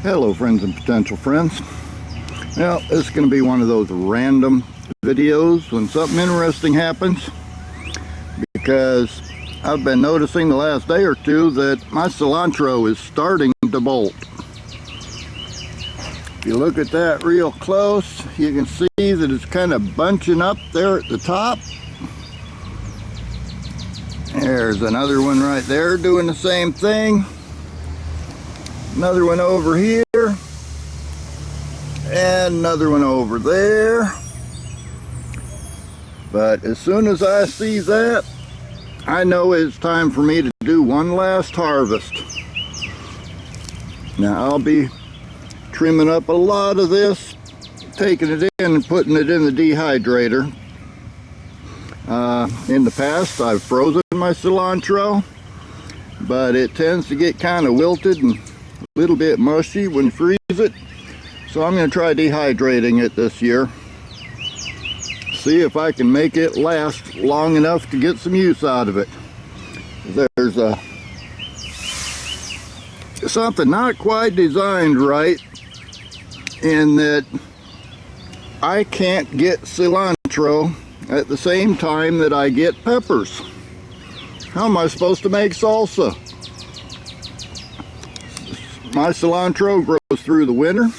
Hello friends and potential friends. Now this is going to be one of those random videos when something interesting happens, because I've been noticing the last day or two that my cilantro is starting to bolt. If you look at that real close, you can see that it's kind of bunching up there at the top. There's another one right there doing the same thing. Another one over here, and another one over there. But as soon as I see that, I know it's time for me to do one last harvest. Now I'll be trimming up a lot of this, taking it in and putting it in the dehydrator. In the past I've frozen my cilantro, but it tends to get kind of wilted and a little bit mushy when you freeze it, so I'm going to try dehydrating it this year. See if I can make it last long enough to get some use out of it. There's something not quite designed right in that I can't get cilantro at the same time that I get peppers. How am I supposed to make salsa? My cilantro grows through the winter.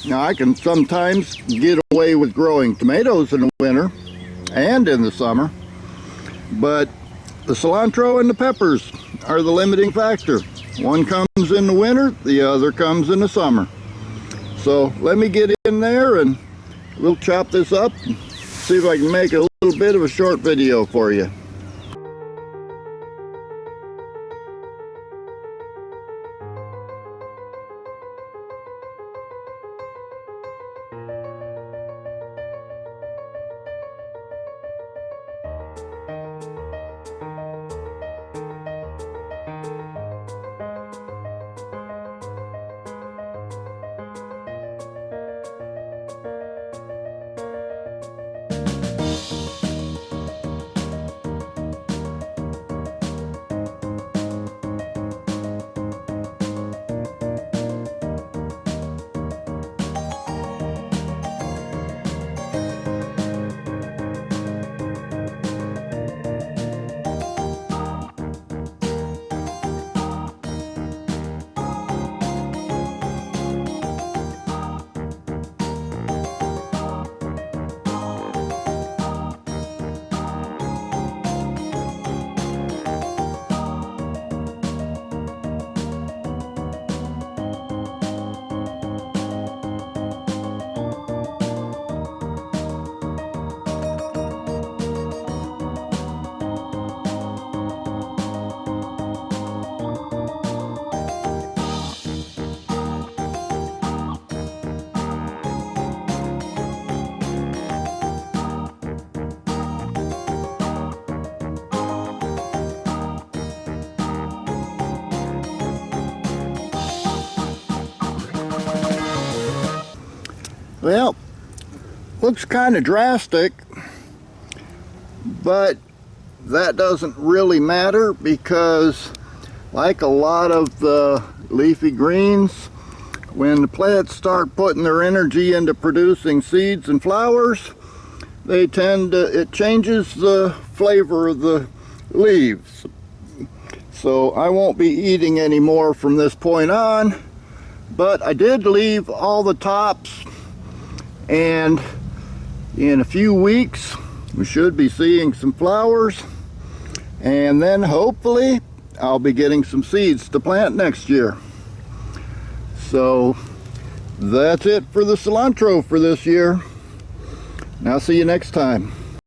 Now I can sometimes get away with growing tomatoes in the winter and in the summer, but the cilantro and the peppers are the limiting factor. One comes in the winter, the other comes in the summer. So let me get in there and we'll chop this up and see if I can make a little bit of a short video for you. Well, looks kind of drastic, but that doesn't really matter because, like a lot of the leafy greens, when the plants start putting their energy into producing seeds and flowers, they tend to, it changes the flavor of the leaves. So I won't be eating any more from this point on, but I did leave all the tops. And in a few weeks we should be seeing some flowers, and then hopefully I'll be getting some seeds to plant next year. So that's it for the cilantro for this year. Now see you next time.